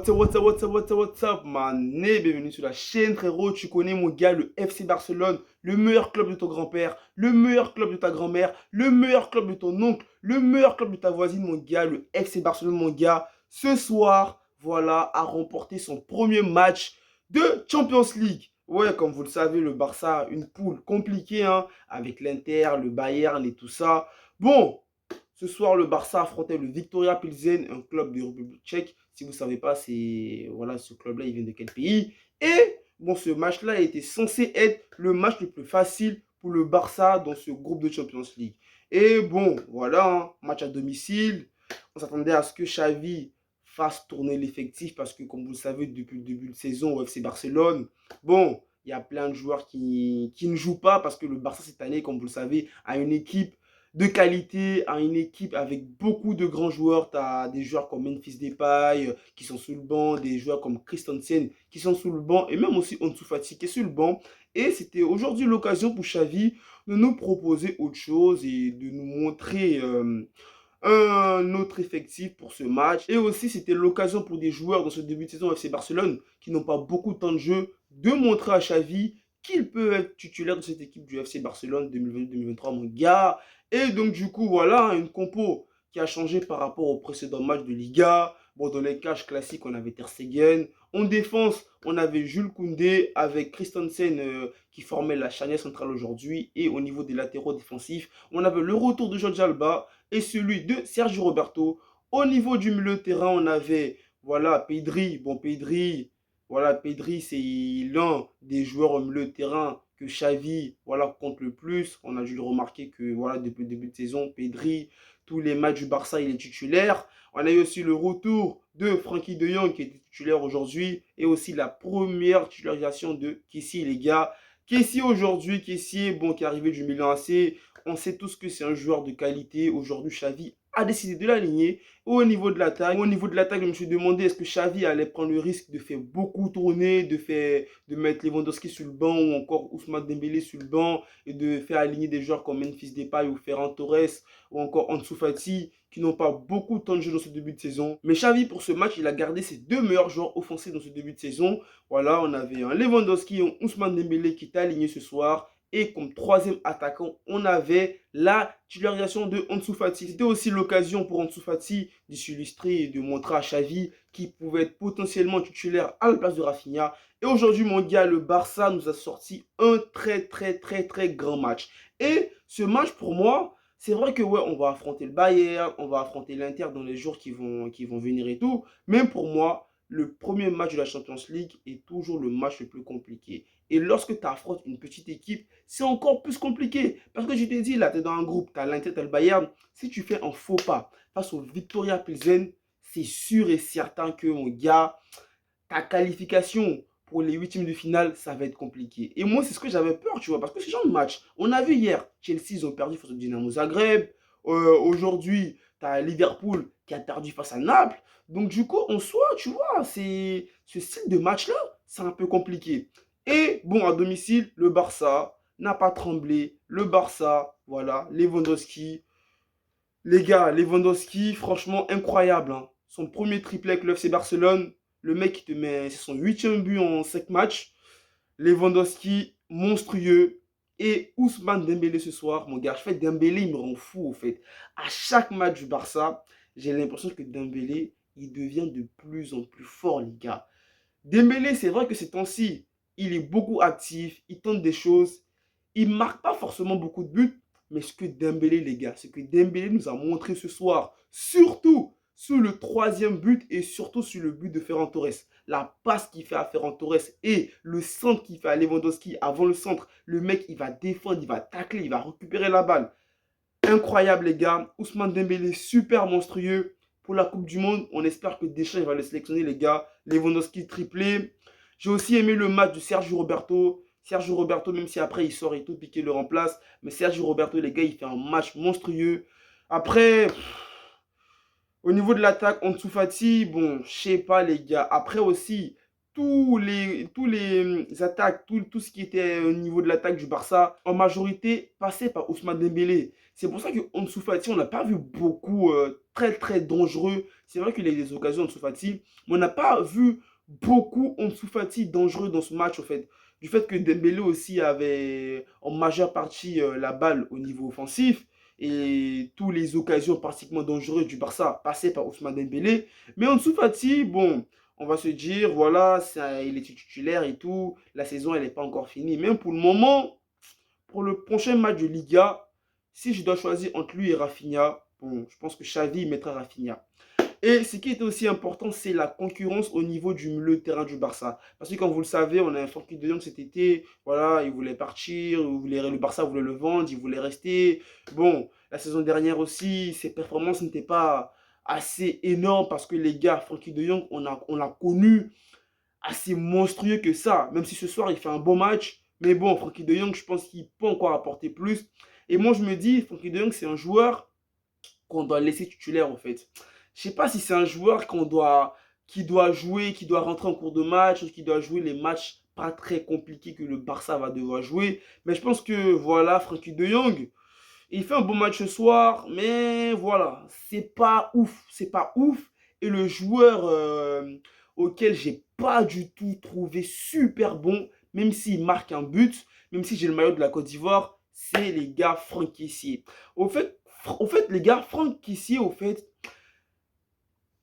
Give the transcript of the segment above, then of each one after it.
What's up, man? Et bienvenue sur la chaîne, frérot. Tu connais mon gars, le FC Barcelone, le meilleur club de ton grand-père, le meilleur club de ta grand-mère, le meilleur club de ton oncle, le meilleur club de ta voisine, mon gars, le FC Barcelone, mon gars. Ce soir, voilà, a remporté son premier match de Champions League. Ouais, comme vous le savez, le Barça, une poule compliquée, hein, avec l'Inter, le Bayern et tout ça. Bon. Ce soir, le Barça affrontait le Viktoria Pilsen, un club de République tchèque. Si vous ne savez pas, c'est voilà, ce club-là, il vient de quel pays? Et bon, ce match-là était censé être le match le plus facile pour le Barça dans ce groupe de Champions League. Et bon, voilà, hein, match à domicile. On s'attendait à ce que Xavi fasse tourner l'effectif parce que, comme vous le savez, depuis le début de saison au FC Barcelone, bon, il y a plein de joueurs qui ne jouent pas parce que le Barça, cette année, comme vous le savez, a une équipe de qualité, à une équipe avec beaucoup de grands joueurs. Tu as des joueurs comme Memphis Depay qui sont sous le banc, des joueurs comme Christensen qui sont sous le banc, et même aussi Ansu Fati qui est sur le banc. Et c'était aujourd'hui l'occasion pour Xavi de nous proposer autre chose et de nous montrer un autre effectif pour ce match. Et aussi, c'était l'occasion pour des joueurs dans ce début de saison FC Barcelone qui n'ont pas beaucoup de temps de jeu de montrer à Xavi qu'il peut être titulaire de cette équipe du FC Barcelone 2022-2023, mon gars. Et donc, du coup, voilà, une compo qui a changé par rapport au précédent match de Liga. Bon, dans les cages classiques, on avait Ter Stegen. En défense, on avait Jules Koundé avec Christensen qui formait la charnière centrale aujourd'hui. Et au niveau des latéraux défensifs, on avait le retour de Jordi Alba et celui de Sergio Roberto. Au niveau du milieu de terrain, on avait, voilà, Pedri. Bon, Pedri, voilà, Pedri, c'est l'un des joueurs au milieu de terrain que Xavi, voilà, compte le plus. On a dû le remarquer que, voilà, depuis le début de saison, Pedri, tous les matchs du Barça, il est titulaire. On a eu aussi le retour de Frenkie de Jong qui était titulaire aujourd'hui et aussi la première titularisation de Kessie, les gars. Kessie aujourd'hui, Kessie, bon, qui est arrivé du Milan AC. On sait tous que c'est un joueur de qualité. Aujourd'hui, Xavi a décidé de l'aligner. Au niveau de l'attaque, je me suis demandé est-ce que Xavi allait prendre le risque de faire beaucoup tourner, de mettre Lewandowski sur le banc ou encore Ousmane Dembélé sur le banc et de faire aligner des joueurs comme Memphis Depay ou Ferran Torres ou encore Ansu Fati qui n'ont pas beaucoup de temps de jeu dans ce début de saison. Mais Xavi, pour ce match, il a gardé ses deux meilleurs joueurs offensifs dans ce début de saison. Voilà, on avait un Lewandowski et un Ousmane Dembélé qui est aligné ce soir. Et comme troisième attaquant, on avait la titularisation de Ansu Fati. C'était aussi l'occasion pour Ansu Fati de s'illustrer et de montrer à Xavi qu'il pouvait être potentiellement titulaire à la place de Rafinha. Et aujourd'hui, mon gars, le Barça nous a sorti un très grand match. Et ce match, pour moi, c'est vrai que ouais, on va affronter le Bayern, on va affronter l'Inter dans les jours qui vont venir et tout. Mais pour moi, le premier match de la Champions League est toujours le match le plus compliqué. Et lorsque tu affrontes une petite équipe, c'est encore plus compliqué. Parce que je t'ai dit, là, tu es dans un groupe, tu as l'Inter, tu as le Bayern. Si tu fais un faux pas face au Viktoria Pilsen, c'est sûr et certain que, mon gars, ta qualification pour les huitièmes de finale, ça va être compliqué. Et moi, c'est ce que j'avais peur, tu vois, parce que ce genre de match, on a vu hier, Chelsea, ils ont perdu face au Dynamo Zagreb. Aujourd'hui, tu as Liverpool qui a perdu face à Naples. Donc, du coup, en soi, tu vois, ce style de match-là, c'est un peu compliqué. Et bon, à domicile, le Barça n'a pas tremblé. Le Barça, voilà, Lewandowski. Les gars, Lewandowski, franchement, incroyable, hein. Son premier triplé avec le FC Barcelone. Le mec, il te met, c'est son huitième but en 5 matchs. Lewandowski, monstrueux. Et Ousmane Dembélé ce soir, mon gars, je fais Dembélé, il me rend fou, au fait. À chaque match du Barça, j'ai l'impression que Dembélé, il devient de plus en plus fort, les gars. Dembélé, c'est vrai que ces temps-ci, il est beaucoup actif, il tente des choses. Il ne marque pas forcément beaucoup de buts, mais ce que Dembélé, les gars, ce que Dembélé nous a montré ce soir, surtout sur le troisième but et surtout sur le but de Ferran Torres. La passe qu'il fait à Ferran Torres et le centre qu'il fait à Lewandowski avant le centre, le mec, il va défendre, il va tacler, il va récupérer la balle. Incroyable, les gars. Ousmane Dembélé, super monstrueux. Pour la Coupe du Monde, on espère que Deschamps va le sélectionner, les gars. Lewandowski triplé. J'ai aussi aimé le match de Sergio Roberto. Sergio Roberto, même si après il sort et tout, Piqué le remplace. Mais Sergio Roberto, les gars, il fait un match monstrueux. Après, au niveau de l'attaque, Ansu Fati, bon, je sais pas, les gars. Après aussi, tous les attaques, tout ce qui était au niveau de l'attaque du Barça, en majorité, passait par Ousmane Dembélé. C'est pour ça qu'Ansu Fati, on n'a pas vu beaucoup très très dangereux. C'est vrai qu'il y a eu des occasions Ansu Fati, mais on n'a pas vu beaucoup Ansu Fati dangereux dans ce match, au fait. Du fait que Dembélé aussi avait en majeure partie la balle au niveau offensif et toutes les occasions pratiquement dangereuses du Barça passaient par Ousmane Dembélé. Mais Ansu Fati, bon, on va se dire, voilà, il est titulaire et tout, la saison, elle n'est pas encore finie. Même pour le moment, pour le prochain match de Liga, si je dois choisir entre lui et Rafinha, bon, je pense que Xavi mettra Rafinha. Et ce qui était aussi important, c'est la concurrence au niveau du milieu de terrain du Barça. Parce que comme vous le savez, on a un Frenkie de Jong cet été, voilà, il voulait partir, le Barça voulait le vendre, il voulait rester. Bon, la saison dernière aussi, ses performances n'étaient pas assez énormes parce que les gars, Frenkie de Jong, on l'a connu assez monstrueux que ça. Même si ce soir, il fait un bon match. Mais bon, Frenkie de Jong, je pense qu'il peut encore apporter plus. Et moi, je me dis, Frenkie de Jong, c'est un joueur qu'on doit laisser titulaire, en fait. Je sais pas si c'est un joueur qui doit jouer, qui doit rentrer en cours de match, qui doit jouer les matchs pas très compliqués que le Barça va devoir jouer. Mais je pense que, voilà, Frenkie de Jong, il fait un bon match ce soir, mais voilà, c'est pas ouf, c'est pas ouf. Et le joueur auquel j'ai pas du tout trouvé super bon, même s'il marque un but, même si j'ai le maillot de la Côte d'Ivoire, c'est les gars Franck Kessié. Au fait, les gars, Franck Kessié,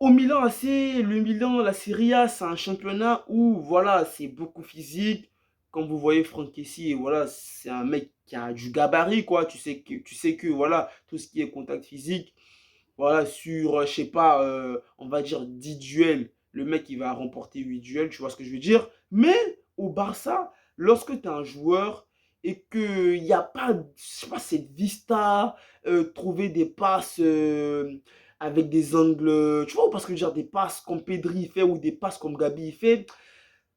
au Milan AC, le Milan, la Serie A, c'est un championnat où, voilà, c'est beaucoup physique. Comme vous voyez, Franck Kessié, voilà, c'est un mec qui a du gabarit, quoi. Tu sais que, voilà, tout ce qui est contact physique, voilà, sur, je sais pas, on va dire 10 duels, le mec, il va remporter 8 duels, tu vois ce que je veux dire. Mais au Barça, lorsque tu es un joueur et qu'il n'y a pas, je sais pas, cette vista, trouver des passes avec des angles, tu vois, parce que genre des passes comme Pedri fait ou des passes comme Gabi fait,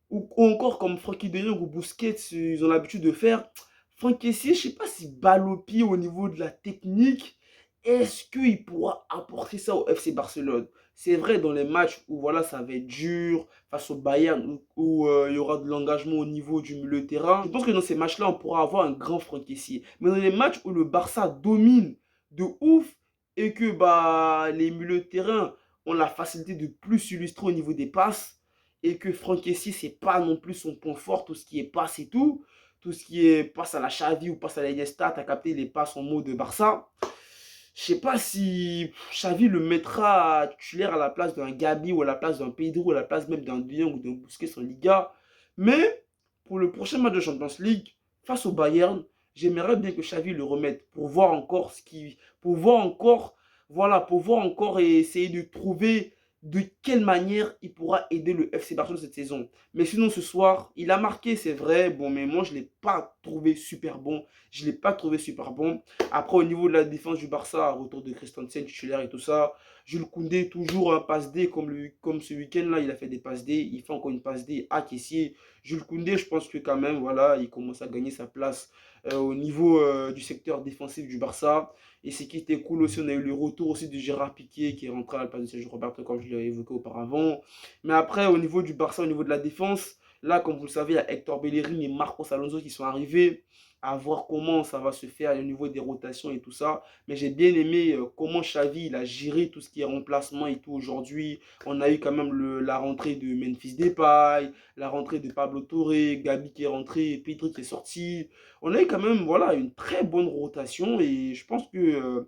ou encore comme Frankie de Jong ou Busquets, ils ont l'habitude de faire. Franck Kessié, je ne sais pas si balle au pied au niveau de la technique, est-ce qu'il pourra apporter ça au FC Barcelone? C'est vrai, dans les matchs où voilà, ça va être dur, face au Bayern, où il y aura de l'engagement au niveau du milieu de terrain. Je pense que dans ces matchs-là, on pourra avoir un grand Franck Kessié. Mais dans les matchs où le Barça domine de ouf et que bah, les milieux de terrain ont la facilité de plus s'illustrer au niveau des passes, et que Franck Kessié, c'est pas non plus son point fort, tout ce qui est passe et tout ce qui est passe à la Xavi ou passe à la Iniesta, t'as capté les passes en mode Barça. Je sais pas si Xavi le mettra titulaire à la place d'un Gabi ou à la place d'un Pedro ou à la place même d'un De Jong ou d'un Busquets en Liga. Mais pour le prochain match de Champions League, face au Bayern, j'aimerais bien que Xavi le remette pour voir encore pour voir encore, voilà, pour voir encore et essayer de trouver de quelle manière il pourra aider le FC Barcelone cette saison. Mais sinon, ce soir, il a marqué, c'est vrai. Bon, mais moi, je ne l'ai pas trouvé super bon. Je ne l'ai pas trouvé super bon. Après, au niveau de la défense du Barça, retour de Christensen, titulaire et tout ça. Jules Koundé, toujours un passe D comme ce week-end-là, il a fait des passes D. Il fait encore une passe D à Kessié. Jules Koundé, je pense que quand même, voilà, il commence à gagner sa place au niveau du secteur défensif du Barça. Et ce qui était cool aussi, on a eu le retour aussi de Gérard Piqué qui est rentré à la place de Sergio Roberto, comme je l'ai évoqué auparavant. Mais après, au niveau du Barça, au niveau de la défense, là, comme vous le savez, il y a Hector Bellerin et Marcos Alonso qui sont arrivés, à voir comment ça va se faire au niveau des rotations et tout ça. Mais j'ai bien aimé comment Xavi il a géré tout ce qui est remplacement et tout aujourd'hui. On a eu quand même la rentrée de Memphis Depay, la rentrée de Pablo Torre, Gabi qui est rentré, Pedri qui est sorti. On a eu quand même voilà, une très bonne rotation et je pense que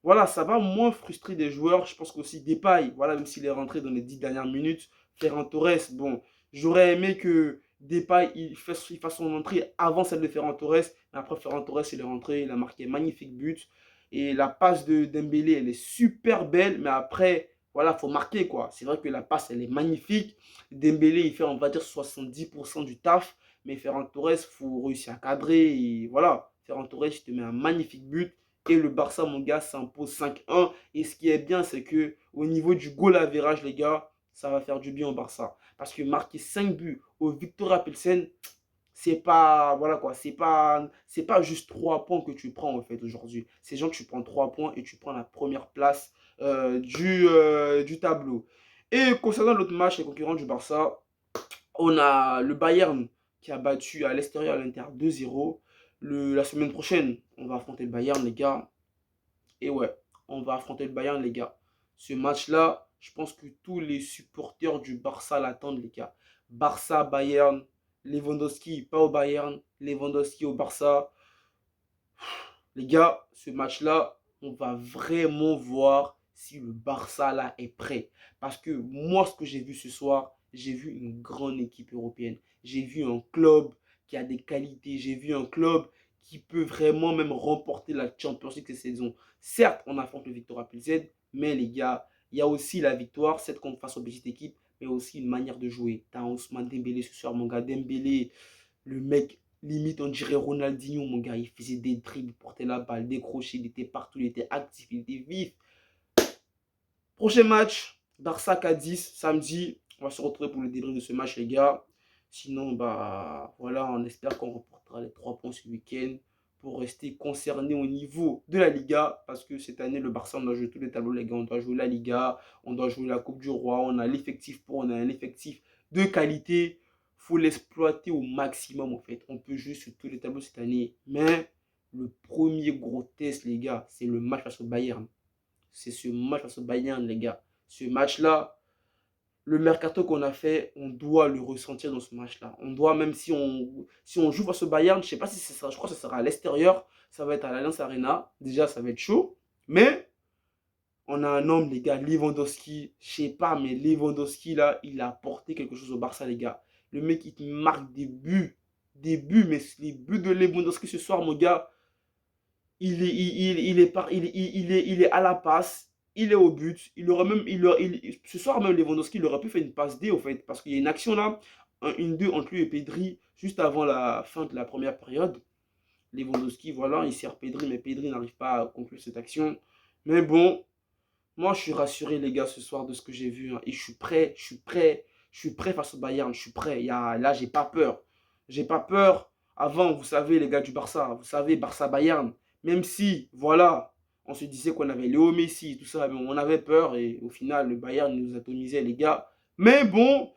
voilà, ça va moins frustrer des joueurs. Je pense qu'aussi Depay, voilà, même s'il est rentré dans les 10 dernières minutes, Ferran Torres, bon, j'aurais aimé que Depay il fasse son entrée avant celle de Ferran Torres. Mais après, Ferran Torres, il est rentré, il a marqué un magnifique but. Et la passe de Dembélé, elle est super belle, mais après, voilà, il faut marquer quoi. C'est vrai que la passe, elle est magnifique. Dembélé, il fait, on va dire, 70% du taf. Mais Ferran Torres, il faut réussir à cadrer. Et voilà, Ferran Torres, il te met un magnifique but. Et le Barça, mon gars, s'impose 5-1. Et ce qui est bien, c'est que au niveau du goal average, les gars, ça va faire du bien au Barça. Parce que marquer 5 buts au Victoria Pilsen, c'est pas, voilà quoi, c'est pas juste 3 points que tu prends en fait aujourd'hui. C'est genre que tu prends 3 points et tu prends la première place du tableau. Et concernant l'autre match, les concurrents du Barça, On a le Bayern qui a battu à l'extérieur l'Inter 2-0. La semaine prochaine, on va affronter le Bayern, les gars. Et ouais, on va affronter le Bayern, les gars. Ce match-là, je pense que tous les supporters du Barça l'attendent, les gars. Barça, Bayern, Lewandowski, pas au Bayern, Lewandowski au Barça. Les gars, ce match-là, on va vraiment voir si le Barça là est prêt. Parce que moi, ce que j'ai vu ce soir, j'ai vu une grande équipe européenne. J'ai vu un club qui a des qualités. J'ai vu un club qui peut vraiment même remporter la Champions League cette saison. Certes, on affronte le Victoria Pilsen, mais les gars, il y a aussi la victoire, cette qu'on face aux petites équipes, mais aussi une manière de jouer. T'as Ousmane Dembélé ce soir, mon gars. Dembélé, le mec, limite, on dirait Ronaldinho, mon gars. Il faisait des dribbles, il portait la balle, décroché, il était partout, il était actif, il était vif. Prochain match, Barça-Cadiz, samedi. On va se retrouver pour le débrief de ce match, les gars. Sinon, bah voilà, on espère qu'on remportera les 3 points ce week-end pour rester concerné au niveau de la Liga. Parce que cette année, le Barça, on doit jouer tous les tableaux, les gars. On doit jouer la Liga, on doit jouer la Coupe du Roi. On a l'effectif on a un effectif de qualité. Il faut l'exploiter au maximum, en fait. On peut jouer sur tous les tableaux cette année. Mais le premier gros test, les gars, c'est le match face au Bayern. C'est ce match face au Bayern, les gars. Ce match-là, le mercato qu'on a fait, on doit le ressentir dans ce match-là. On doit, même si on joue face au Bayern, je ne sais pas si c'est ça, je crois que ce sera à l'extérieur, ça va être à l'Allianz Arena. Déjà, ça va être chaud. Mais on a un homme, les gars, Lewandowski. Je sais pas, mais Lewandowski, là, il a apporté quelque chose au Barça, les gars. Le mec, il te marque des buts. Des buts, mais les buts de Lewandowski ce soir, mon gars, il est à la passe, il est au but. Ce soir même, Lewandowski, il aurait pu faire une passe D, au fait, parce qu'il y a une action là, un 1-2 entre lui et Pedri, juste avant la fin de la première période. Lewandowski, voilà, il sert Pedri, mais Pedri n'arrive pas à conclure cette action. Mais bon, moi, je suis rassuré, les gars, ce soir de ce que j'ai vu, hein, et je suis prêt, je suis prêt face au Bayern, je suis prêt. Là, j'ai pas peur. J'ai pas peur. Avant, vous savez, les gars du Barça, vous savez, Barça-Bayern, même si, voilà, on se disait qu'on avait Léo Messi, tout ça, mais on avait peur, et au final, le Bayern nous atomisait, les gars. Mais bon,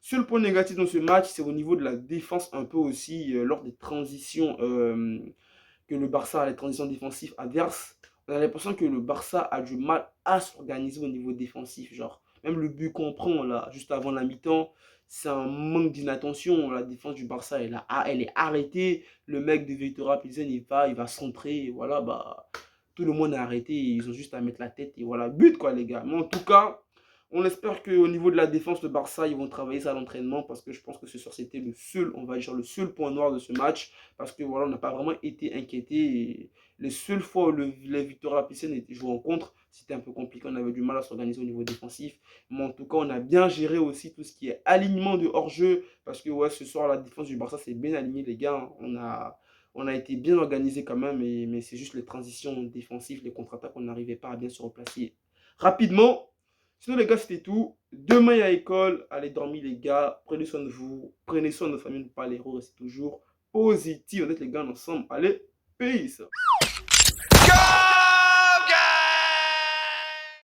seul point négatif dans ce match, c'est au niveau de la défense, un peu aussi, lors des transitions que le Barça a, les transitions défensives adverses. On a l'impression que le Barça a du mal à s'organiser au niveau défensif. Genre, même le but qu'on prend là, juste avant la mi-temps, c'est un manque d'inattention. La défense du Barça, elle est arrêtée. Le mec de Victoria Pilsen, il va centrer. Et voilà, bah, tout le monde est arrêté. Ils ont juste à mettre la tête. Et voilà, but quoi, les gars. Mais en tout cas, on espère qu'au niveau de la défense, le Barça, ils vont travailler ça à l'entraînement parce que je pense que ce soir, c'était le seul, on va dire, le seul point noir de ce match. Parce que voilà, on n'a pas vraiment été inquiété. Et les seules fois où les Victoria Pilsen étaient joués en contre, c'était un peu compliqué. On avait du mal à s'organiser au niveau défensif. Mais en tout cas, on a bien géré aussi tout ce qui est alignement de hors-jeu. Parce que ouais, ce soir, la défense du Barça, c'est bien aligné, les gars. On a été bien organisé quand même. Mais c'est juste les transitions défensives, les contre-attaques, on n'arrivait pas à bien se replacer rapidement. Sinon, les gars, c'était tout. Demain, il y a école. Allez dormir, les gars. Prenez soin de vous. Prenez soin de notre famille. Ne pas les rester toujours positif. On est les gars ensemble. Allez, peace.